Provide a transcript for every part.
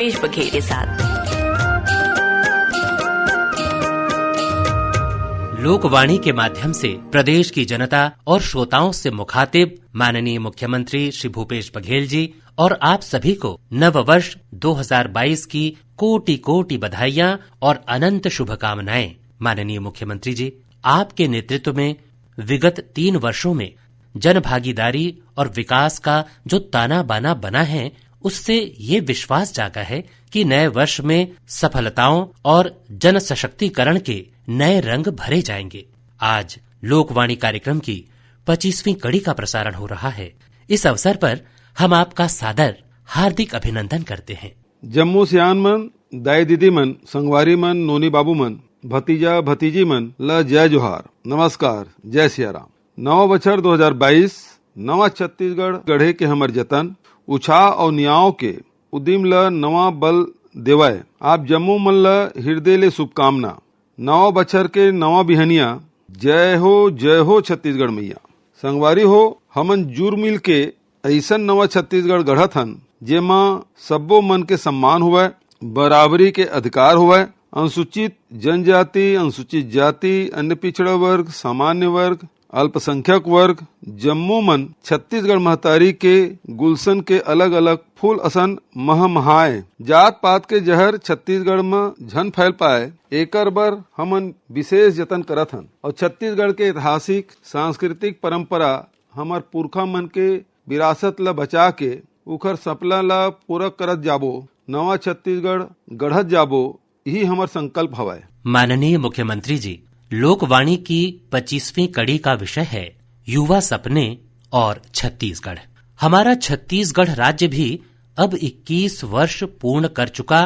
भूपेश बघेल के साथ। लोकवाणी के माध्यम से प्रदेश की जनता और श्रोताओं से मुखातिब माननीय मुख्यमंत्री श्री भूपेश बघेल जी और आप सभी को नव वर्ष 2022 की कोटि कोटि बधाइयां और अनंत शुभकामनाएं। माननीय मुख्यमंत्री जी, आपके नेतृत्व में विगत 3 वर्षों में जन भागीदारी और विकास का जो ताना बाना बना है, उससे ये विश्वास जागा है कि नए वर्ष में सफलताओं और जन सशक्तिकरण के नए रंग भरे जाएंगे। आज लोकवाणी कार्यक्रम की 25वीं कड़ी का प्रसारण हो रहा है। इस अवसर पर हम आपका सादर हार्दिक अभिनंदन करते हैं। जम्मू सियान मन, दाई दीदी मन, संगवारी मन, नोनी बाबू मन, भतीजा भतीजी मन ल जय जोहार, नमस्कार, जय सिया राम। नवा बछर 2022 नवा छत्तीसगढ़ गढ़े के हमर जतन उत्साह और न्याय के उद्यम ल नवा बल देवाय। आप जम्मू मन ल हृदय ले शुभकामना। नवा बछर के नवा बिहनिया, जय हो छत्तीसगढ़ मैया। संगवारी हो, हमन जुर मिल के ऐसन नवा छत्तीसगढ़ गढ़त हन जेमा सब्बो मन के सम्मान हुए, बराबरी के अधिकार हुए, अनुसूचित जनजाति, अनुसूचित जाति, अन्य पिछड़ा वर्ग, सामान्य वर्ग, अल्पसंख्यक वर्ग, जम्मू मन छत्तीसगढ़ महतारी के गुलशन के अलग अलग फूल असन महमहाए। जात पात के जहर छत्तीसगढ़ में झन फैल पाए, एकर बर हमन विशेष जतन करत हन। और छत्तीसगढ़ के ऐतिहासिक सांस्कृतिक परंपरा हमर पुरखा मन के विरासत ला बचा के उखर सपना ला पूरा करत जाबो, नवा छत्तीसगढ़ गढ़त जाबो, यही हमर संकल्प हवय। माननीय मुख्यमंत्री जी, लोकवाणी की 25वीं कड़ी का विषय है युवा सपने और छत्तीसगढ़। हमारा छत्तीसगढ़ राज्य भी अब 21 वर्ष पूर्ण कर चुका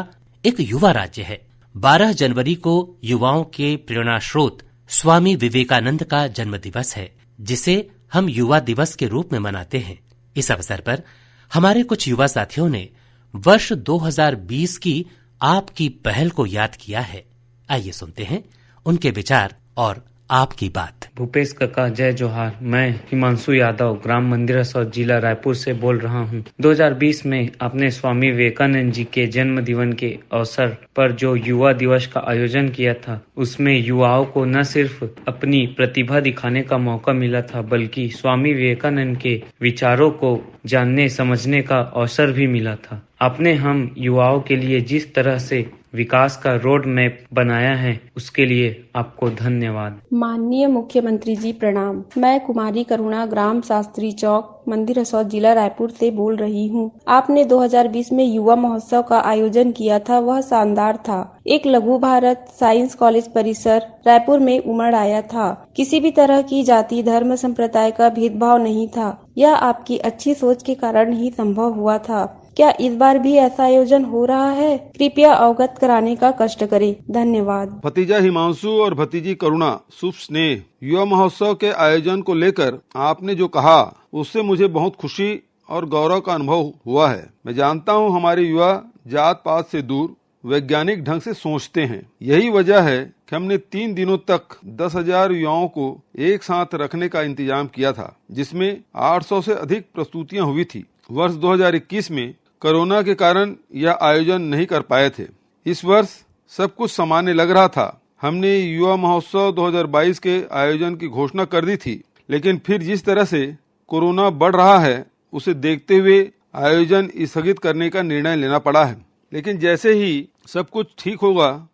एक युवा राज्य है। 12 जनवरी को युवाओं के प्रेरणा स्रोत स्वामी विवेकानंद का जन्म दिवस है, जिसे हम युवा दिवस के रूप में मनाते हैं। इस अवसर पर हमारे कुछ युवा साथियों ने वर्ष 2020 की आपकी पहल को याद किया है। आइए सुनते हैं उनके विचार और आपकी बात। भूपेश काका जय जोहार। मैं हिमांशु यादव ग्राम मंदिर हसौद जिला रायपुर से बोल रहा हूं। 2020 में आपने स्वामी विवेकानंद जी के जन्म दिवस के अवसर पर जो युवा दिवस का आयोजन किया था, उसमें युवाओं को न सिर्फ अपनी प्रतिभा दिखाने का मौका मिला था, बल्कि स्वामी विवेकानंद के विचारों को जानने समझने का अवसर भी मिला था। आपने हम युवाओं के लिए जिस तरह से विकास का रोड मैप बनाया है, उसके लिए आपको धन्यवाद। माननीय मुख्यमंत्री जी प्रणाम। मैं कुमारी करुणा ग्राम शास्त्री चौक मंदिर हसौद जिला रायपुर से बोल रही हूँ। आपने 2020 में युवा महोत्सव का आयोजन किया था, वह शानदार था। एक लघु भारत साइंस कॉलेज परिसर रायपुर में उमड़ आया था। किसी भी तरह की जाति धर्म संप्रदाय का भेदभाव नहीं था। यह आपकी अच्छी सोच के कारण ही संभव हुआ था। क्या इस बार भी ऐसा आयोजन हो रहा है? कृपया अवगत कराने का कष्ट करें। धन्यवाद। भतीजा हिमांशु और भतीजी करुणा, शुभ स्नेह। युवा महोत्सव के आयोजन को लेकर आपने जो कहा, उससे मुझे बहुत खुशी और गौरव का अनुभव हुआ है। मैं जानता हूँ हमारे युवा जात पात से दूर वैज्ञानिक ढंग से सोचते हैं। यही वजह है कि हमने 3 दिनों तक 10,000 युवाओं को एक साथ रखने का इंतजाम किया था, जिसमें 800 से अधिक प्रस्तुतियाँ हुई थी। वर्ष 2021 में कोरोना के कारण यह आयोजन नहीं कर पाए थे। इस वर्ष सब कुछ सामान्य लग रहा था। हमने युवा महोत्सव 2022 के आयोजन की घोषणा कर दी थी, लेकिन फिर जिस तरह से कोरोना बढ़ रहा है, उसे देखते हुए आयोजन स्थगित करने का निर्णय लेना पड़ा है। लेकिन जैसे ही सब कुछ ठीक होगा,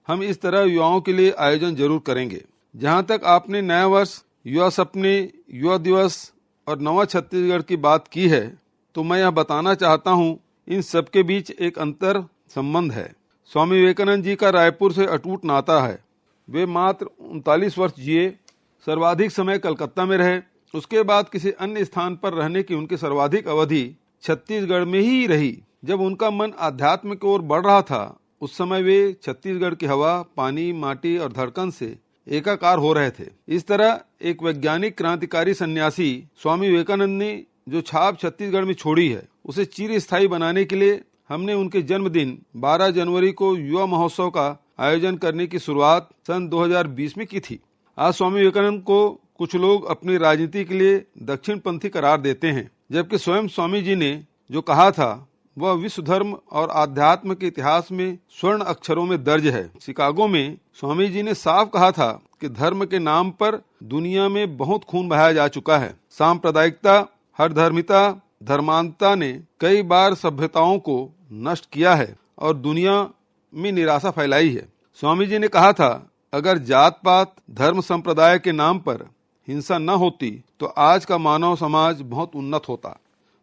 हम इस तरह युवाओं के लिए आयोजन जरूर करेंगे। जहाँ तक आपने नया वर्ष, युवा सपने, युवा दिवस और नवा छत्तीसगढ़ की बात की है, तो मैं यह बताना चाहता हूँ, इन सब के बीच एक अंतर संबंध है। स्वामी विवेकानंद जी का रायपुर से अटूट नाता है। वे मात्र 39 वर्ष जिए, सर्वाधिक समय कलकत्ता में रहे। उसके बाद किसी अन्य स्थान पर रहने की उनकी सर्वाधिक अवधि छत्तीसगढ़ में ही रही। जब उनका मन आध्यात्म की ओर बढ़ रहा था, उस समय वे छत्तीसगढ़ की हवा, पानी, माटी और धड़कन से एकाकार हो रहे थे। इस तरह एक वैज्ञानिक क्रांतिकारी सन्यासी स्वामी विवेकानंद ने जो छाप छत्तीसगढ़ में छोड़ी है, उसे चिरस्थायी बनाने के लिए हमने उनके जन्मदिन 12 जनवरी को युवा महोत्सव का आयोजन करने की शुरुआत सन 2020 में की थी। आज स्वामी विवेकानंद को कुछ लोग अपनी राजनीति के लिए दक्षिणपंथी करार देते हैं, जबकि स्वयं स्वामी जी ने जो कहा था वह विश्व धर्म और आध्यात्म के इतिहास में स्वर्ण अक्षरों में दर्ज है। शिकागो में स्वामी जी ने साफ कहा था कि धर्म के नाम पर दुनिया में बहुत खून बहाया जा चुका है। सांप्रदायिकता, हरधर्मिता, धर्मांतता ने कई बार सभ्यताओं को नष्ट किया है और दुनिया में निराशा फैलाई है। स्वामी जी ने कहा था, अगर जात पात, धर्म, संप्रदाय के नाम पर हिंसा न होती तो आज का मानव समाज बहुत उन्नत होता।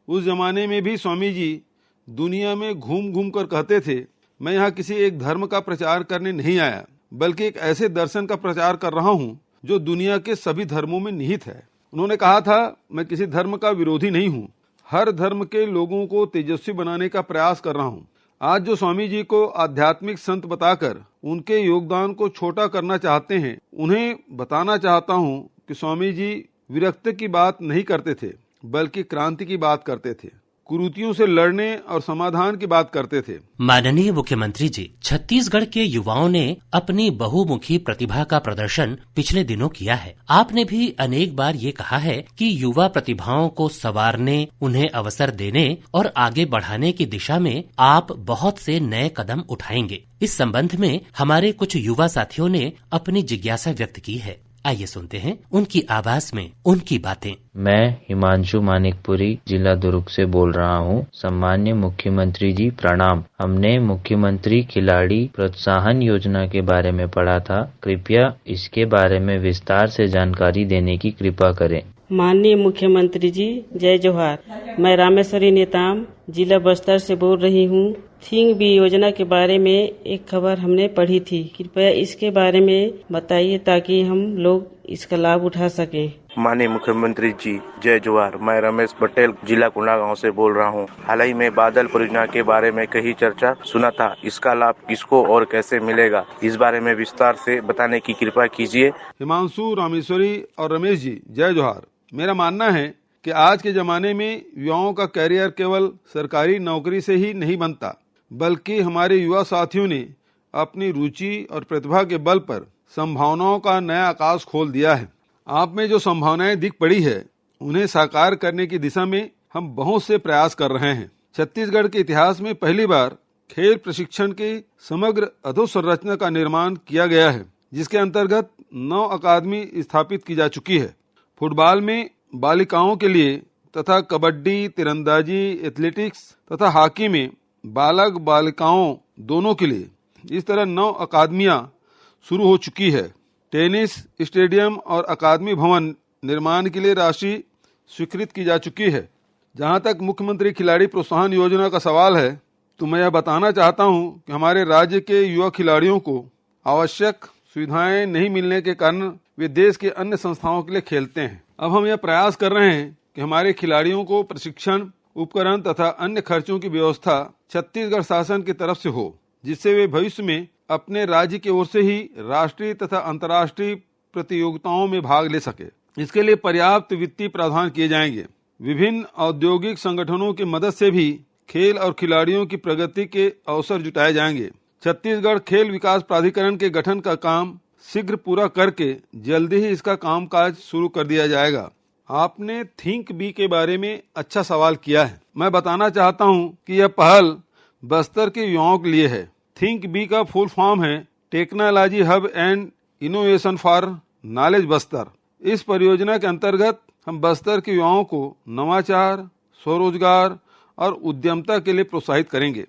उस जमाने में भी स्वामी जी दुनिया में घूम घूम कर कहते थे, मैं यहाँ किसी एक धर्म का प्रचार करने नहीं आया, बल्कि एक ऐसे दर्शन का प्रचार कर रहा हूँ जो दुनिया के सभी धर्मों में निहित है। उन्होंने कहा था, मैं किसी धर्म का विरोधी नहीं हूँ, हर धर्म के लोगों को तेजस्वी बनाने का प्रयास कर रहा हूँ। आज जो स्वामी जी को आध्यात्मिक संत बताकर उनके योगदान को छोटा करना चाहते हैं, उन्हें बताना चाहता हूँ कि स्वामी जी विरक्ति की बात नहीं करते थे, बल्कि क्रांति की बात करते थे, कुरीतियों से लड़ने और समाधान की बात करते थे। माननीय मुख्यमंत्री जी, छत्तीसगढ़ के युवाओं ने अपनी बहुमुखी प्रतिभा का प्रदर्शन पिछले दिनों किया है। आपने भी अनेक बार ये कहा है कि युवा प्रतिभाओं को संवारने, उन्हें अवसर देने और आगे बढ़ाने की दिशा में आप बहुत से नए कदम उठाएंगे। इस संबंध में हमारे कुछ युवा साथियों ने अपनी जिज्ञासा व्यक्त की है। आइए सुनते हैं उनकी आवाज में उनकी बातें। मैं हिमांशु मानिकपुरी, जिला दुर्ग से बोल रहा हूँ। सम्मान्य मुख्यमंत्री जी प्रणाम। हमने मुख्यमंत्री खिलाड़ी प्रोत्साहन योजना के बारे में पढ़ा था, कृपया इसके बारे में विस्तार से जानकारी देने की कृपा करें। माननीय मुख्यमंत्री जी, जय जोहार। मैं रामेश्वरी नेताम, जिला बस्तर से बोल रही हूँ। थिंक बी योजना के बारे में एक खबर हमने पढ़ी थी, कृपया इसके बारे में बताइए ताकि हम लोग इसका लाभ उठा सकें। माननीय मुख्यमंत्री जी, जय जोहार। मैं रमेश पटेल, जिला कोंडागांव से बोल रहा हूँ। हाल ही में बादल परियोजना के बारे में कहीं चर्चा सुना था, इसका लाभ किसको और कैसे मिलेगा, इस बारे में विस्तार से बताने की कृपा कीजिए। हिमांशु, रामेश्वरी और रमेश जी, जय जोहार। मेरा मानना है कि आज के जमाने में युवाओं का कैरियर केवल सरकारी नौकरी से ही नहीं बनता, बल्कि हमारे युवा साथियों ने अपनी रुचि और प्रतिभा के बल पर संभावनाओं का नया आकाश खोल दिया है। आप में जो संभावनाएं दिख पड़ी है, उन्हें साकार करने की दिशा में हम बहुत से प्रयास कर रहे हैं। छत्तीसगढ़ के इतिहास में पहली बार खेल प्रशिक्षण की समग्र अधोसंरचना का निर्माण किया गया है, जिसके अंतर्गत 9 अकादमी स्थापित की जा चुकी है। फुटबॉल में बालिकाओं के लिए तथा कबड्डी, तीरंदाजी, एथलेटिक्स तथा हॉकी में बालक बालिकाओं दोनों के लिए इस तरह 9 अकादमियां शुरू हो चुकी है। टेनिस स्टेडियम और अकादमी भवन निर्माण के लिए राशि स्वीकृत की जा चुकी है। जहां तक मुख्यमंत्री खिलाड़ी प्रोत्साहन योजना का सवाल है, तो मैं यह बताना चाहता हूं कि हमारे राज्य के युवा खिलाड़ियों को आवश्यक सुविधाएं नहीं मिलने के कारण वे देश के अन्य संस्थाओं के लिए खेलते हैं। अब हम यह प्रयास कर रहे हैं कि हमारे खिलाड़ियों को प्रशिक्षण, उपकरण तथा अन्य खर्चों की व्यवस्था छत्तीसगढ़ शासन की तरफ से हो, जिससे वे भविष्य में अपने राज्य की ओर से ही राष्ट्रीय तथा अंतर्राष्ट्रीय प्रतियोगिताओं में भाग ले सके। इसके लिए पर्याप्त वित्तीय प्रावधान किए जाएंगे। विभिन्न औद्योगिक संगठनों की मदद से भी खेल और खिलाड़ियों की प्रगति के अवसर जुटाए जाएंगे। छत्तीसगढ़ खेल विकास प्राधिकरण के गठन का काम शीघ्र पूरा करके जल्दी ही इसका कामकाज शुरू कर दिया जाएगा। आपने थिंक बी के बारे में अच्छा सवाल किया है। मैं बताना चाहता हूं कि यह पहल बस्तर के युवाओं के लिए है। थिंक बी का फुल फॉर्म है technology hub and innovation for knowledge Bastar. इस परियोजना के अंतर्गत हम बस्तर के युवाओं को नवाचार, स्वरोजगार और उद्यमता के लिए प्रोत्साहित करेंगे।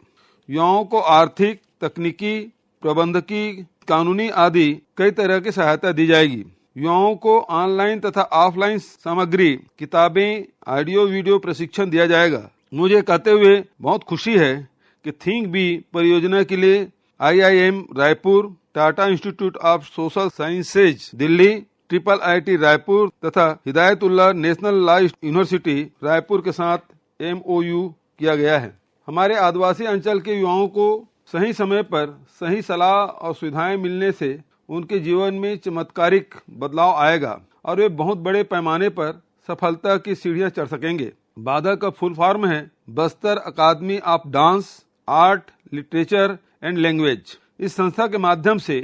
युवाओं को आर्थिक, तकनीकी, प्रबंधकी, कानूनी आदि कई तरह की सहायता दी जाएगी। युवाओं को ऑनलाइन तथा ऑफलाइन सामग्री, किताबें, ऑडियो वीडियो प्रशिक्षण दिया जाएगा। मुझे कहते हुए बहुत खुशी है कि थिंक बी परियोजना के लिए IIM Raipur, Tata institute of social sciences Delhi, IIIT Raipur तथा Hidayatullah national law university Raipur के साथ MOU किया गया है। हमारे आदिवासी अंचल के युवाओं को सही समय पर सही सलाह और सुविधाएं मिलने से उनके जीवन में चमत्कारिक बदलाव आएगा और वे बहुत बड़े पैमाने पर सफलता की सीढ़ियां चढ़ सकेंगे। बादल का फुल फॉर्म है Bastar academy of dance, art, literature and language. इस संस्था के माध्यम से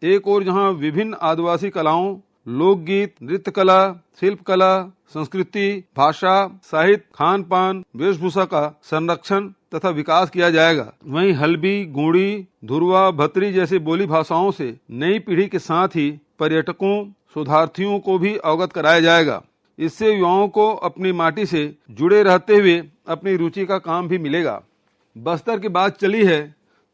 एक और जहां विभिन्न आदिवासी कलाओं, लोकगीत, नृत्य कला, शिल्प कला, संस्कृति, भाषा, साहित्य, खान पान, वेशभूषा का संरक्षण तथा विकास किया जाएगा। वहीं हल्बी, गोंडी, धुरवा, भतरी जैसे बोली भाषाओं से नई पीढ़ी के साथ ही पर्यटकों, शोधार्थियों को भी अवगत कराया जाएगा। इससे युवाओं को अपनी माटी से जुड़े रहते हुए अपनी रुचि का काम भी मिलेगा। बस्तर की बात चली है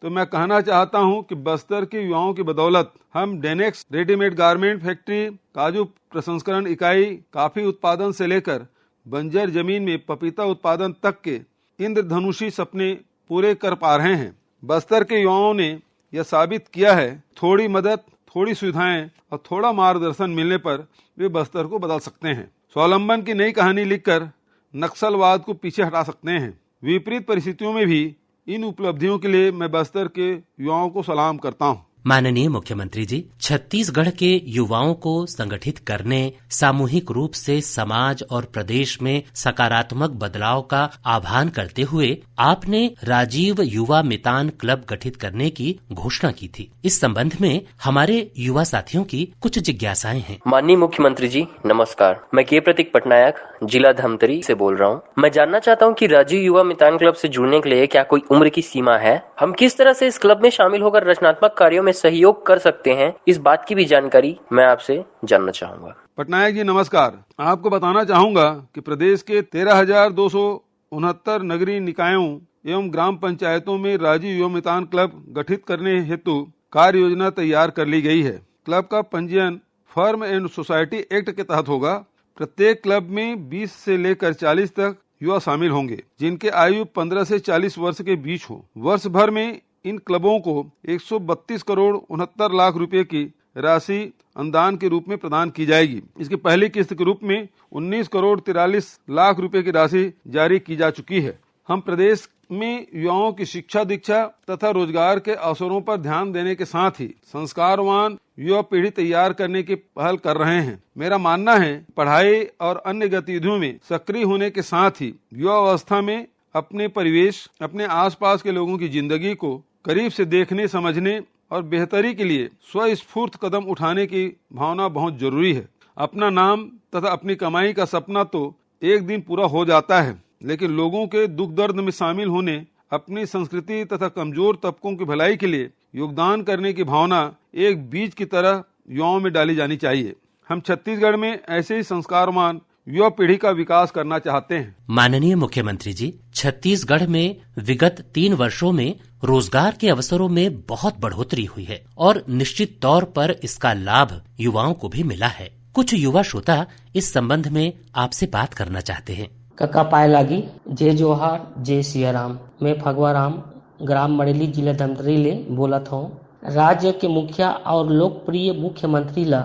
तो मैं कहना चाहता हूं कि बस्तर के युवाओं की बदौलत हम डेनेक्स रेडीमेड गारमेंट फैक्ट्री, काजू प्रसंस्करण इकाई, काफी उत्पादन से लेकर बंजर जमीन में पपीता उत्पादन तक के इंद्रधनुषी सपने पूरे कर पा रहे हैं। बस्तर के युवाओं ने यह साबित किया है, थोड़ी मदद, थोड़ी सुविधाएं और थोड़ा मार्गदर्शन मिलने पर वे बस्तर को बदल सकते हैं। स्वावलंबन की नई कहानी लिखकर नक्सलवाद को पीछे हटा सकते हैं। विपरीत परिस्थितियों में भी इन उपलब्धियों के लिए मैं बस्तर के युवाओं को सलाम करता हूं। माननीय मुख्यमंत्री जी, छत्तीसगढ़ के युवाओं को संगठित करने, सामूहिक रूप से समाज और प्रदेश में सकारात्मक बदलाव का आह्वान करते हुए आपने राजीव युवा मितान क्लब गठित करने की घोषणा की थी। इस संबंध में हमारे युवा साथियों की कुछ जिज्ञासाएं हैं। माननीय मुख्यमंत्री जी नमस्कार, मैं के प्रतीक पटनायक जिला धमतरी से बोल रहा हूँ। मैं जानना चाहता हूँ कि राजीव युवा मितान क्लब से जुड़ने के लिए क्या कोई उम्र की सीमा है? हम किस तरह से इस क्लब में शामिल होकर रचनात्मक कार्यों में सहयोग कर सकते हैं, इस बात की भी जानकारी मैं आपसे जानना चाहूँगा। पटनायक जी नमस्कार। आपको बताना चाहूँगा कि प्रदेश के 13,269 नगरीय निकायों एवं ग्राम पंचायतों में राजीव युवा मितान क्लब गठित करने हेतु कार्य योजना तैयार कर ली गई है। क्लब का पंजीयन फर्म एंड सोसाइटी एक्ट के तहत होगा। प्रत्येक क्लब में 20 से लेकर 40 तक युवा शामिल होंगे, जिनके आयु 15 से 40 वर्ष के बीच हो। वर्ष भर में इन क्लबों को 132 करोड़ 69 लाख रुपए की राशि अनुदान के रूप में प्रदान की जाएगी। इसकी पहली किस्त के रूप में 19 करोड़ 43 लाख रुपए की राशि जारी की जा चुकी है। हम प्रदेश में युवाओं की शिक्षा, दीक्षा तथा रोजगार के अवसरों पर ध्यान देने के साथ ही संस्कारवान युवा पीढ़ी तैयार करने की पहल कर रहे हैं। मेरा मानना है, पढ़ाई और अन्य गतिविधियों में सक्रिय होने के साथ ही युवा अवस्था में अपने परिवेश, अपने आसपास के लोगों की जिंदगी को करीब से देखने, समझने और बेहतरी के लिए स्वस्फूर्त कदम उठाने की भावना बहुत जरूरी है। अपना नाम तथा अपनी कमाई का सपना तो एक दिन पूरा हो जाता है, लेकिन लोगों के दुख दर्द में शामिल होने, अपनी संस्कृति तथा कमजोर तबकों की भलाई के लिए योगदान करने की भावना एक बीज की तरह युवाओं में डाली जानी चाहिए। हम छत्तीसगढ़ में ऐसे ही संस्कारवान युवा पीढ़ी का विकास करना चाहते हैं। माननीय मुख्यमंत्री जी, छत्तीसगढ़ में विगत 3 वर्षों में रोजगार के अवसरों में बहुत बढ़ोतरी हुई है और निश्चित तौर पर इसका लाभ युवाओं को भी मिला है। कुछ युवा श्रोता इस संबंध में आपसे बात करना चाहते हैं। कका पाए लागी, जय जोहार, जय सियाराम। मैं फगवाराम ग्राम मड़ेली जिला धमतरी ले बोलत हूँ। राज्य के मुखिया और लोकप्रिय मुख्यमंत्री ला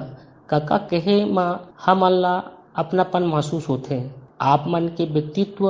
कका कहे मा हमन ला अपनापन महसूस होते। आप मन के व्यक्तित्व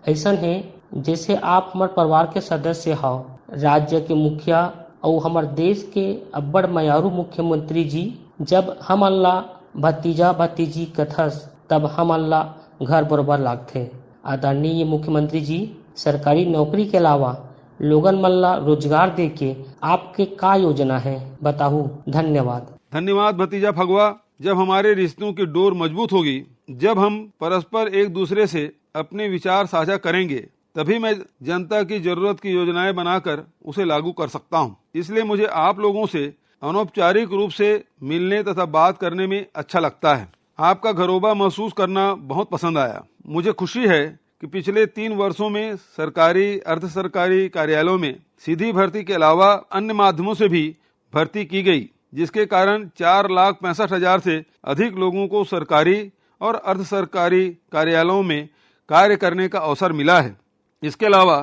ऐसन है जैसे आप हमारे परिवार के सदस्य हो। राज्य के मुखिया और हमारे देश के अब्बड़ मयारू मुख्यमंत्री जी जब हमन ला भतीजा भतीजी कथस तब हमन ला घर बरोबर लागथे। आदरणीय मुख्यमंत्री जी, सरकारी नौकरी के अलावा लोगन मन ला रोजगार देके आपके का योजना है बताऊं? धन्यवाद। धन्यवाद भतीजा फगवा। जब हमारे रिश्तों की डोर मजबूत होगी, जब हम परस्पर एक दूसरे से अपने विचार साझा करेंगे, तभी मैं जनता की जरूरत की योजनाएं बनाकर उसे लागू कर सकता हूं। इसलिए मुझे आप लोगों से अनौपचारिक रूप से मिलने तथा बात करने में अच्छा लगता है। आपका घरोबा महसूस करना बहुत पसंद आया। मुझे खुशी है कि पिछले 3 वर्षों में सरकारी, अर्ध सरकारी कार्यालयों में सीधी भर्ती के अलावा अन्य माध्यमों से भी भर्ती की गई, जिसके कारण 4,65,000 से अधिक लोगों को सरकारी और अर्ध सरकारी कार्यालयों में कार्य करने का अवसर मिला है। इसके अलावा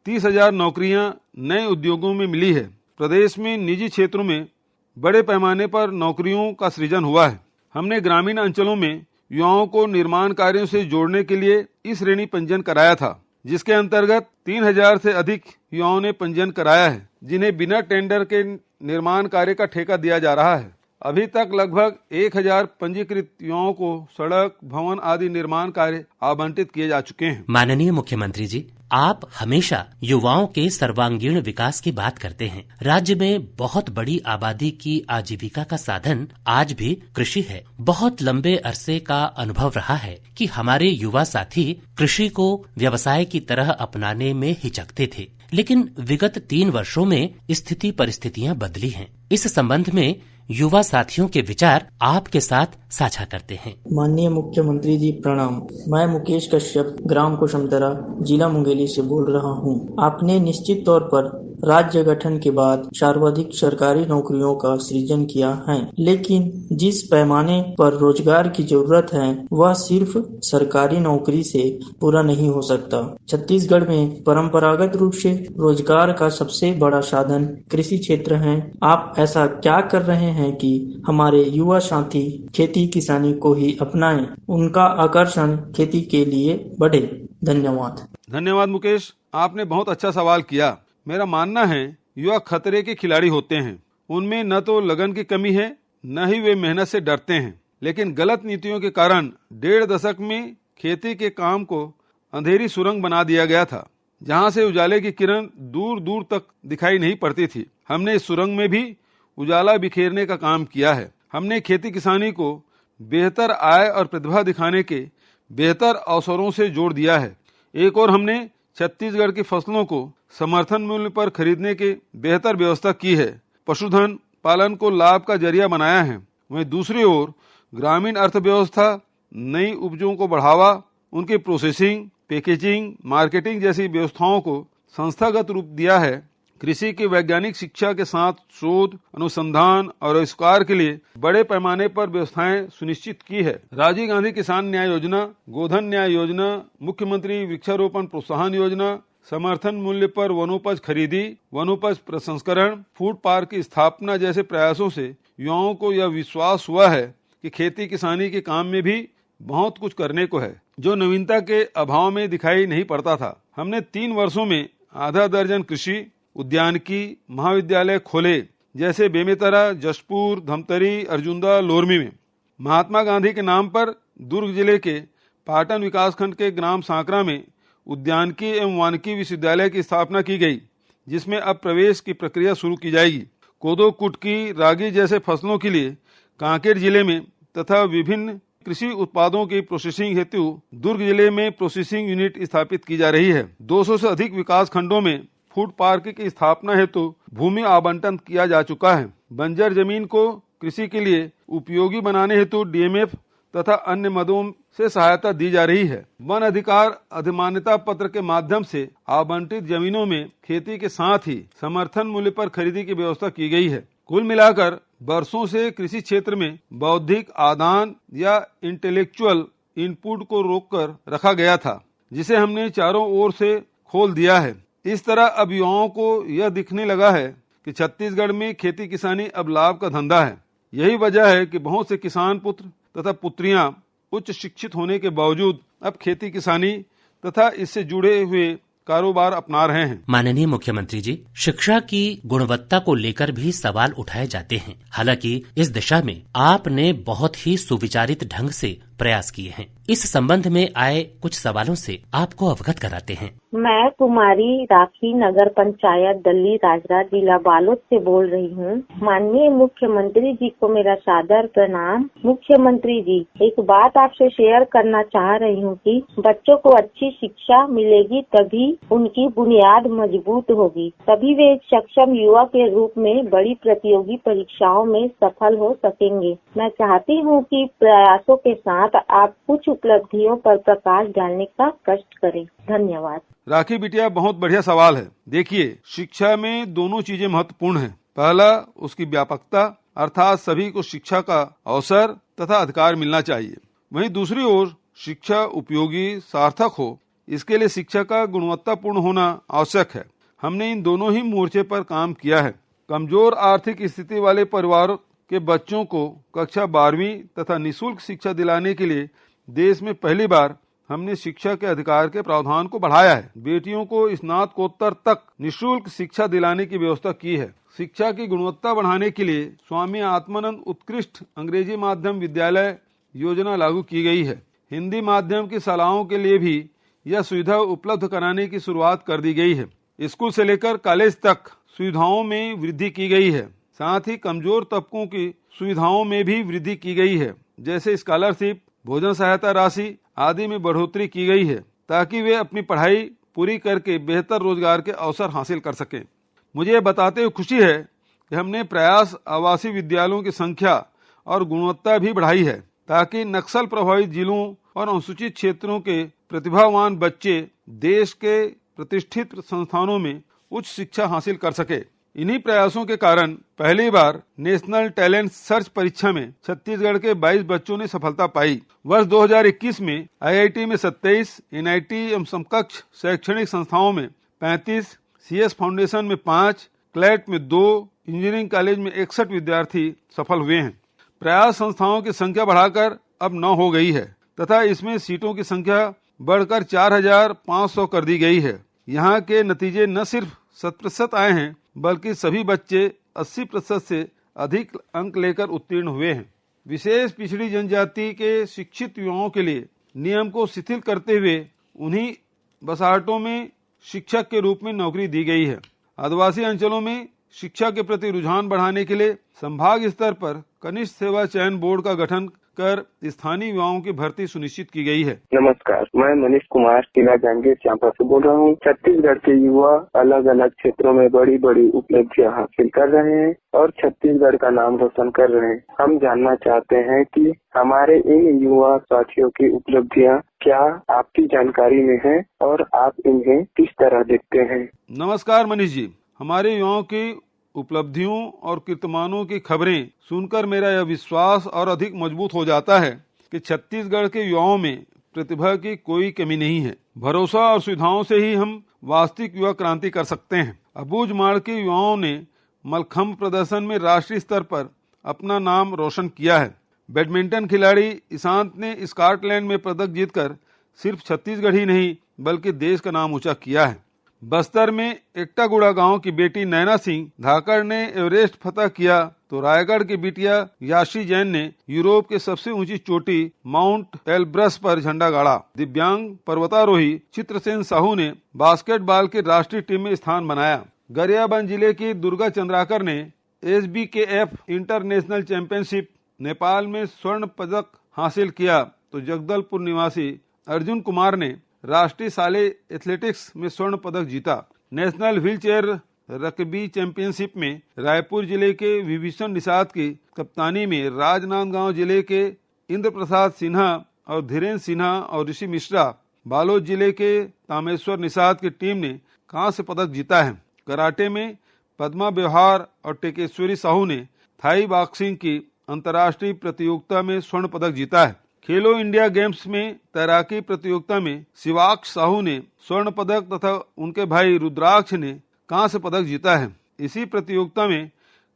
30,000 नौकरियां नए उद्योगों में मिली है। प्रदेश में निजी क्षेत्रों में बड़े पैमाने पर नौकरियों का सृजन हुआ है। हमने ग्रामीण अंचलों में युवाओं को निर्माण कार्यों से जोड़ने के लिए इस श्रेणी पंजीयन कराया था, जिसके अंतर्गत 3,000 से अधिक युवाओं ने पंजीयन कराया है, जिन्हें बिना टेंडर के निर्माण कार्य का ठेका दिया जा रहा है। अभी तक लगभग 1,000 पंजीकृत युवाओं को सड़क, भवन आदि निर्माण कार्य आवंटित किए जा चुके हैं। माननीय मुख्यमंत्री जी, आप हमेशा युवाओं के सर्वांगीण विकास की बात करते हैं। राज्य में बहुत बड़ी आबादी की आजीविका का साधन आज भी कृषि है। बहुत लंबे अरसे का अनुभव रहा है कि हमारे युवा साथी कृषि को व्यवसाय की तरह अपनाने में हिचकते थे, लेकिन विगत 3 वर्षों में स्थिति परिस्थितियां बदली हैं। इस संबंध में युवा साथियों के विचार आपके साथ साझा करते हैं। माननीय मुख्यमंत्री जी प्रणाम। मैं मुकेश कश्यप ग्राम कुसुमतरा जिला मुंगेली से बोल रहा हूँ। आपने निश्चित तौर पर राज्य गठन के बाद सर्वाधिक सरकारी नौकरियों का सृजन किया है, लेकिन जिस पैमाने पर रोजगार की जरूरत है वह सिर्फ सरकारी नौकरी से पूरा नहीं हो सकता। छत्तीसगढ़ में परंपरागत रूप से रोजगार का सबसे बड़ा साधन कृषि क्षेत्र है। आप ऐसा क्या कर रहे हैं कि हमारे युवा साथी खेती किसानी को ही अपनाएं, उनका आकर्षण खेती के लिए बढ़े? धन्यवाद। धन्यवाद मुकेश, आपने बहुत अच्छा सवाल किया। मेरा मानना है युवा खतरे के खिलाड़ी होते हैं। उनमें न तो लगन की कमी है, न ही वे मेहनत से डरते हैं, लेकिन गलत नीतियों के कारण 1.5 दशक में खेती के काम को अंधेरी सुरंग बना दिया गया था, जहां से उजाले की किरण दूर दूर तक दिखाई नहीं पड़ती थी। हमने इस सुरंग में भी उजाला बिखेरने का काम किया है। हमने खेती किसानी को बेहतर आय और प्रतिभा दिखाने के बेहतर अवसरों से जोड़ दिया है। एक और हमने छत्तीसगढ़ की फसलों को समर्थन मूल्य पर खरीदने की बेहतर व्यवस्था की है। पशुधन पालन को लाभ का जरिया बनाया है। वहीं दूसरी ओर ग्रामीण अर्थव्यवस्था नई उपजों को बढ़ावा, उनकी प्रोसेसिंग, पैकेजिंग, मार्केटिंग जैसी व्यवस्थाओं को संस्थागत रूप दिया है। कृषि की वैज्ञानिक शिक्षा के साथ शोध, अनुसंधान और आविष्कार के लिए बड़े पैमाने पर व्यवस्थाएं सुनिश्चित की है। राजीव गांधी किसान न्याय योजना, गोधन न्याय योजना, मुख्यमंत्री वृक्षारोपण प्रोत्साहन योजना, समर्थन मूल्य पर वनोपज खरीदी, वनोपज प्रसंस्करण, फूड पार्क की स्थापना जैसे प्रयासों से युवाओं को यह विश्वास हुआ है कि खेती किसानी के काम में भी बहुत कुछ करने को है, जो नवीनता के अभाव में दिखाई नहीं पड़ता था। हमने 3 वर्षों में आधा दर्जन कृषि उद्यानिकी महाविद्यालय खोले, जैसे बेमेतरा, जशपुर, धमतरी, अर्जुंदा, लोरमी में। महात्मा गांधी के नाम पर दुर्ग जिले के पाटन विकासखंड के ग्राम सांकरा में उद्यानिकी एवं वानिकी विश्वविद्यालय की स्थापना की गई, जिसमें अब प्रवेश की प्रक्रिया शुरू की जाएगी। कोदो, कुटकी, रागी जैसे फसलों के लिए कांकेर जिले में तथा विभिन्न कृषि उत्पादों की प्रोसेसिंग हेतु दुर्ग जिले में प्रोसेसिंग यूनिट स्थापित की जा रही है। 200 से अधिक विकास खंडों में फूड पार्क की स्थापना हेतु भूमि आवंटन किया जा चुका है। बंजर जमीन को कृषि के लिए उपयोगी बनाने हेतु डीएमएफ तथा अन्य मदों से सहायता दी जा रही है। वन अधिकार अधिमान्यता पत्र के माध्यम से आवंटित जमीनों में खेती के साथ ही समर्थन मूल्य पर खरीदी की व्यवस्था की गई है। कुल मिलाकर वर्षों से कृषि क्षेत्र में बौद्धिक आदान या इंटेलेक्चुअल इनपुट को रोककर रखा गया था, जिसे हमने चारों ओर से खोल दिया है। इस तरह अब युवाओं को यह दिखने लगा है कि छत्तीसगढ़ में खेती किसानी अब लाभ का धंधा है। यही वजह है कि बहुत से किसान पुत्र तथा पुत्रियां उच्च शिक्षित होने के बावजूद अब खेती किसानी तथा इससे जुड़े हुए कारोबार अपना रहे हैं। माननीय मुख्यमंत्री जी, शिक्षा की गुणवत्ता को लेकर भी सवाल उठाए जाते हैं। हालांकि इस दिशा में आपने बहुत ही सुविचारित ढंग से प्रयास किए हैं। इस संबंध में आए कुछ सवालों से आपको अवगत कराते हैं। मैं कुमारी राखी, नगर पंचायत दल्ली राजरा, जिला बालोद से बोल रही हूँ। माननीय मुख्यमंत्री जी को मेरा सादर प्रणाम। मुख्यमंत्री जी, एक बात आपसे शेयर करना चाह रही हूँ कि बच्चों को अच्छी शिक्षा मिलेगी तभी उनकी बुनियाद मजबूत होगी, तभी वे एक सक्षम युवा के रूप में बड़ी प्रतियोगी परीक्षाओं में सफल हो सकेंगे। मैं चाहती हूँ कि प्रयासों के साथ आप कुछ उपलब्धियों पर प्रकाश डालने का कष्ट करें। धन्यवाद। राखी बिटिया, बहुत बढ़िया सवाल है। देखिए, शिक्षा में दोनों चीजें महत्वपूर्ण हैं। पहला, उसकी व्यापकता, अर्थात सभी को शिक्षा का अवसर तथा अधिकार मिलना चाहिए। वहीं दूसरी ओर शिक्षा उपयोगी, सार्थक हो, इसके लिए शिक्षा का गुणवत्तापूर्ण होना आवश्यक है। हमने इन दोनों ही मोर्चे पर काम किया है। कमजोर आर्थिक स्थिति वाले परिवारों के बच्चों को कक्षा 12वीं तथा निःशुल्क शिक्षा दिलाने के लिए देश में पहली बार हमने शिक्षा के अधिकार के प्रावधान को बढ़ाया है। बेटियों को स्नातकोत्तर तक निःशुल्क शिक्षा दिलाने की व्यवस्था की है। शिक्षा की गुणवत्ता बढ़ाने के लिए स्वामी आत्मानंद उत्कृष्ट अंग्रेजी माध्यम विद्यालय योजना लागू की गई है। हिंदी माध्यम की शालाओं के लिए भी यह सुविधा उपलब्ध कराने की शुरुआत कर दी गई है। स्कूल से लेकर कॉलेज तक सुविधाओं में वृद्धि की गई है। साथ ही कमजोर तबकों की सुविधाओं में भी वृद्धि की गई है, जैसे स्कॉलरशिप, भोजन सहायता राशि आदि में बढ़ोतरी की गई है, ताकि वे अपनी पढ़ाई पूरी करके बेहतर रोजगार के अवसर हासिल कर सकें। मुझे यह बताते हुए खुशी है कि हमने प्रयास आवासीय विद्यालयों की संख्या और गुणवत्ता भी बढ़ाई है, ताकि नक्सल प्रभावित जिलों और अनुसूचित क्षेत्रों के प्रतिभावान बच्चे देश के प्रतिष्ठित संस्थानों में उच्च शिक्षा हासिल कर सके। इन्हीं प्रयासों के कारण पहली बार नेशनल टैलेंट सर्च परीक्षा में छत्तीसगढ़ के 22 बच्चों ने सफलता पाई। वर्ष 2021 में आईआईटी में 27, एनआईटी एवं समकक्ष शैक्षणिक संस्थाओं में 35, सीएस फाउंडेशन में 5, क्लैट में 2, इंजीनियरिंग कॉलेज में 61 विद्यार्थी सफल हुए हैं। प्रयास संस्थाओं की संख्या बढ़ाकर अब 9 हो गई है तथा इसमें सीटों की संख्या बढ़कर 4,500 कर दी गई है। यहाँ के नतीजे न सिर्फ 100% आए हैं, बल्कि सभी बच्चे 80% से अधिक अंक लेकर उत्तीर्ण हुए हैं। विशेष पिछड़ी जनजाति के शिक्षित युवाओं के लिए नियम को शिथिल करते हुए उन्हीं बसाहटों में शिक्षक के रूप में नौकरी दी गई है। आदिवासी अंचलों में शिक्षा के प्रति रुझान बढ़ाने के लिए संभाग स्तर पर कनिष्ठ सेवा चयन बोर्ड का गठन कर स्थानीय युवाओं की भर्ती सुनिश्चित की गई है। नमस्कार, मैं मनीष कुमार जिला जांजगीर चांपा से बोल रहा हूँ। छत्तीसगढ़ के युवा अलग अलग क्षेत्रों में बड़ी बड़ी उपलब्धियां हासिल कर रहे हैं और छत्तीसगढ़ का नाम रोशन कर रहे हैं। हम जानना चाहते हैं कि हमारे इन युवा साथियों की उपलब्धियां क्या आपकी जानकारी में है और आप इन्हें किस तरह देखते हैं? नमस्कार मनीष जी, हमारे युवाओं की उपलब्धियों और कीर्तिमानों की खबरें सुनकर मेरा यह विश्वास और अधिक मजबूत हो जाता है कि छत्तीसगढ़ के युवाओं में प्रतिभा की कोई कमी नहीं है। भरोसा और सुविधाओं से ही हम वास्तविक युवा क्रांति कर सकते हैं। अबूझमाड़ के युवाओं ने मलखम्ब प्रदर्शन में राष्ट्रीय स्तर पर अपना नाम रोशन किया है। बैडमिंटन खिलाड़ी ईशांत ने स्कॉटलैंड में पदक जीतकर सिर्फ छत्तीसगढ़ ही नहीं बल्कि देश का नाम ऊंचा किया है। बस्तर में एकटागुड़ा गांव की बेटी नैना सिंह धाकड़ ने एवरेस्ट फतह किया, तो रायगढ़ की बिटिया याशी जैन ने यूरोप के सबसे ऊंची चोटी माउंट एलब्रस पर झंडा गाड़ा। दिव्यांग पर्वतारोही चित्रसेन साहू ने बास्केटबॉल की राष्ट्रीय टीम में स्थान बनाया। गरियाबंद जिले की दुर्गा चंद्राकर ने SBKF इंटरनेशनल चैंपियनशिप नेपाल में स्वर्ण पदक हासिल किया, तो जगदलपुर निवासी अर्जुन कुमार ने राष्ट्रीय शाले एथलेटिक्स में स्वर्ण पदक जीता। नेशनल व्हीलचेयर रग्बी चैंपियनशिप में रायपुर जिले के विभीषण निषाद की कप्तानी में राजनांदगांव जिले के इंद्र प्रसाद सिन्हा और धीरेन्द्र सिन्हा और ऋषि मिश्रा, बालोद जिले के तामेश्वर निषाद की टीम ने कांस्य पदक जीता है। कराटे में पद्मा व्यवहार और टेकेश्वरी साहू ने थाई बॉक्सिंग की अंतर्राष्ट्रीय प्रतियोगिता में स्वर्ण पदक जीता है। खेलो इंडिया गेम्स में तैराकी प्रतियोगिता में शिवाक्ष साहू ने स्वर्ण पदक तथा उनके भाई रुद्राक्ष ने कांस्य पदक जीता है। इसी प्रतियोगिता में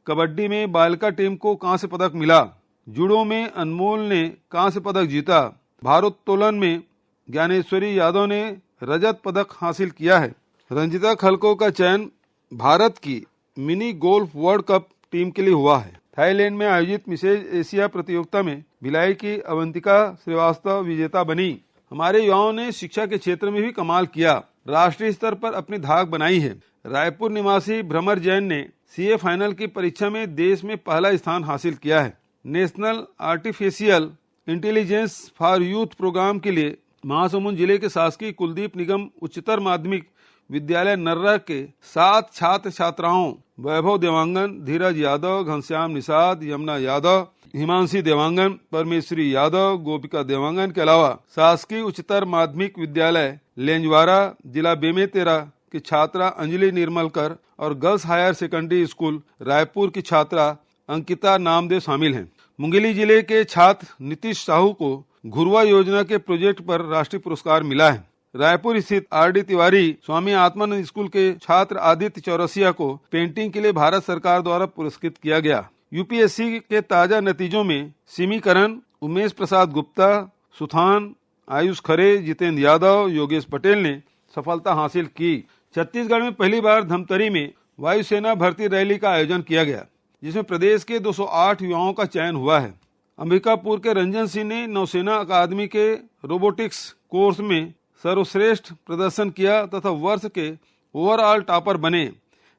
कबड्डी में बालिका टीम को कांस्य पदक मिला। जूडो में अनमोल ने कांस्य पदक जीता। भारोत्तोलन में ज्ञानेश्वरी यादव ने रजत पदक हासिल किया है। रंजिता खलको का चयन भारत की mini golf world cup team के लिए हुआ है। थाईलैंड में आयोजित मिसेज एशिया प्रतियोगिता में भिलाई की अवंतिका श्रीवास्तव विजेता बनी। हमारे युवाओं ने शिक्षा के क्षेत्र में भी कमाल किया, राष्ट्रीय स्तर पर अपनी धाक बनाई है। रायपुर निवासी भ्रमर जैन ने CA फाइनल की परीक्षा में देश में पहला स्थान हासिल किया है। National artificial intelligence for youth programme के लिए महासमुंद जिले के शासकीय कुलदीप निगम उच्चतर माध्यमिक विद्यालय नर्रा के 7 छात्र छात्राओं वैभव देवांगन, धीरज यादव, घनश्याम निषाद, यमुना यादव, हिमांशी देवांगन, परमेश्वरी यादव, गोपिका देवांगन के अलावा शासकीय उच्चतर माध्यमिक विद्यालय लेंजवारा जिला बेमेतरा की छात्रा अंजलि निर्मलकर और girls higher secondary school Raipur की छात्रा अंकिता नामदेव शामिल हैं। मुंगेली जिले के छात्र नीतीश साहू को घुरवा योजना के प्रोजेक्ट पर राष्ट्रीय पुरस्कार मिला है। रायपुर स्थित RD तिवारी स्वामी आत्मानंद स्कूल के छात्र आदित्य चौरसिया को पेंटिंग के लिए भारत सरकार द्वारा पुरस्कृत किया गया। UPSC के ताजा नतीजों में सिमीकरण, उमेश प्रसाद गुप्ता, सुथान, आयुष खरे, जितेंद्र यादव, योगेश पटेल ने सफलता हासिल की। छत्तीसगढ़ में पहली बार धमतरी में वायुसेना भर्ती रैली का आयोजन किया गया, जिसमें प्रदेश के 208 युवाओं का चयन हुआ है। अंबिकापुर के रंजन सिंह ने नौसेना अकादमी के रोबोटिक्स कोर्स में सर्वश्रेष्ठ प्रदर्शन किया तथा वर्ष के ओवरऑल टॉपर बने,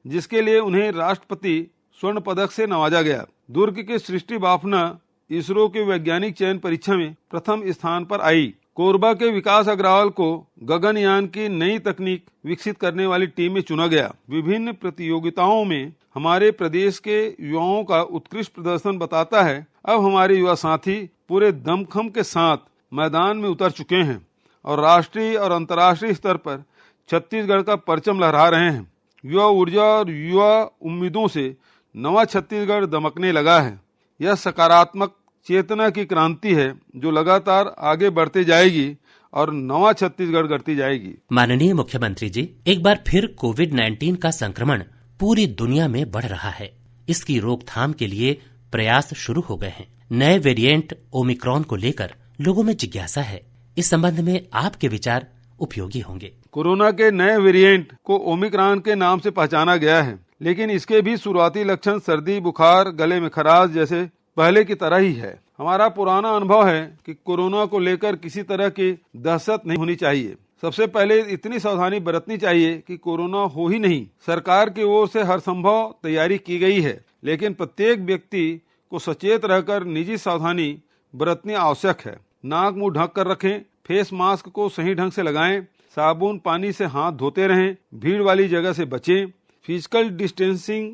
जिसके लिए उन्हें राष्ट्रपति स्वर्ण पदक से नवाजा गया। दुर्ग के सृष्टि बाफना इसरो के वैज्ञानिक चयन परीक्षा में प्रथम स्थान पर आई। कोरबा के विकास अग्रवाल को गगनयान की नई तकनीक विकसित करने वाली टीम में चुना गया। विभिन्न प्रतियोगिताओं में हमारे प्रदेश के युवाओं का उत्कृष्ट प्रदर्शन बताता है अब हमारे युवा साथी पूरे दमखम के साथ मैदान में उतर चुके हैं और राष्ट्रीय और अंतर्राष्ट्रीय स्तर पर छत्तीसगढ़ का परचम लहरा रहे हैं। युवा ऊर्जा और युवा उम्मीदों से नवा छत्तीसगढ़ दमकने लगा है। यह सकारात्मक चेतना की क्रांति है जो लगातार आगे बढ़ते जाएगी और नवा छत्तीसगढ़ गढ़ती जाएगी। माननीय मुख्यमंत्री जी, एक बार फिर कोविड-19 का संक्रमण पूरी दुनिया में बढ़ रहा है। इसकी रोकथाम के लिए प्रयास शुरू हो गए हैं। नए वेरिएंट ओमिक्रॉन को लेकर लोगों में जिज्ञासा है। इस संबंध में आपके विचार उपयोगी होंगे। कोरोना के नए वेरिएंट को ओमिक्रॉन के नाम से पहचाना गया है, लेकिन इसके भी शुरुआती लक्षण सर्दी, बुखार, गले में खराश जैसे पहले की तरह ही है। हमारा पुराना अनुभव है कि कोरोना को लेकर किसी तरह की दहशत नहीं होनी चाहिए। सबसे पहले इतनी सावधानी बरतनी चाहिए कि कोरोना हो ही नहीं। सरकार की ओर से हर संभव तैयारी की गई है, लेकिन प्रत्येक व्यक्ति को सचेत रहकर निजी सावधानी बरतनी आवश्यक है। नाक मुंह ढक कर रखें, फेस मास्क को सही ढंग से लगाएं, साबुन पानी से हाथ धोते रहें, भीड़ वाली जगह से बचें, फिजिकल डिस्टेंसिंग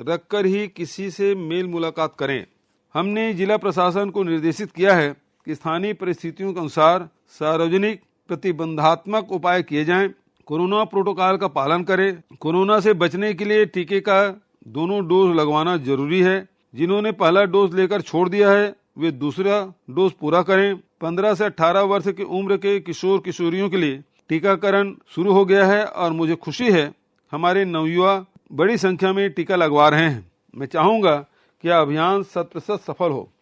रखकर ही किसी से मेल मुलाकात करें। हमने जिला प्रशासन को निर्देशित किया है कि स्थानीय परिस्थितियों के अनुसार सार्वजनिक प्रतिबंधात्मक उपाय किए जाएं। कोरोना प्रोटोकॉल का पालन करें। कोरोना से बचने के लिए टीके का दोनों डोज लगवाना जरूरी है। जिन्होंने पहला डोज लेकर छोड़ दिया है वे दूसरा डोज पूरा करें। 15 से 18 वर्ष की उम्र के किशोर किशोरियों के लिए टीकाकरण शुरू हो गया है और मुझे खुशी है हमारे नवयुवा बड़ी संख्या में टीका लगवा रहे हैं। मैं चाहूंगा कि यह अभियान 100% सफल हो।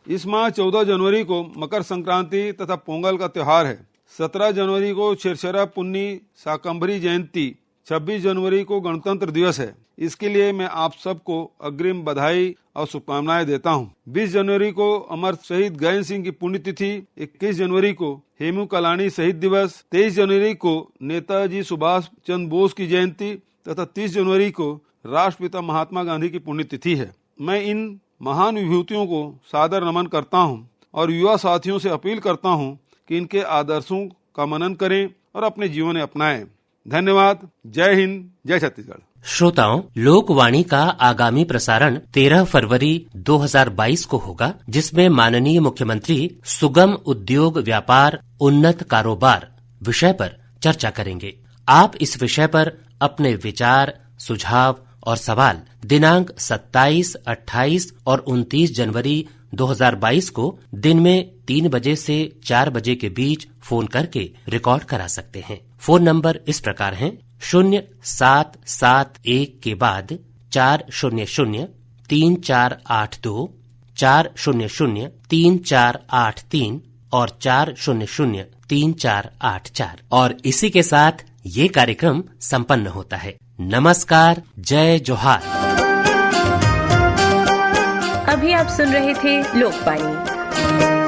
इस माह 14 जनवरी को मकर संक्रांति तथा पोंगल का त्योहार है। 17 जनवरी को छिरछरा पुन्नी शाकंभरी जयंती, 26 जनवरी को गणतंत्र दिवस है। इसके लिए मैं आप सबको अग्रिम बधाई और शुभकामनाएं देता हूं। 20 जनवरी को अमर शहीद गैन सिंह की पुण्यतिथि, 21 जनवरी को हेमू कलानी शहीद दिवस, 23 जनवरी को नेताजी सुभाष चंद्र बोस की जयंती तथा 30 जनवरी को राष्ट्रपिता महात्मा गांधी की पुण्यतिथि है। मैं इन महान विभूतियों को सादर नमन करता हूं और युवा साथियों से अपील करता हूं कि इनके आदर्शों का मनन करें और अपने जीवन में अपनाएं। धन्यवाद। जय हिंद, जय छत्तीसगढ़। श्रोताओं, लोकवाणी का आगामी प्रसारण 13 फरवरी 2022 को होगा, जिसमें माननीय मुख्यमंत्री सुगम उद्योग व्यापार उन्नत कारोबार विषय पर चर्चा करेंगे। आप इस विषय पर अपने विचार, सुझाव और सवाल दिनांक 27, 28 और 29 जनवरी 2022 को दिन में 3 बजे से 4 बजे के बीच फोन करके रिकॉर्ड करा सकते हैं। फोन नंबर इस प्रकार हैं: 0771 के बाद 400-3482, 400-3483 और 400-3484। और इसी के साथ ये कार्यक्रम संपन्न होता है। नमस्कार, जय जोहार। अभी आप सुन रहे थे लोकवाणी।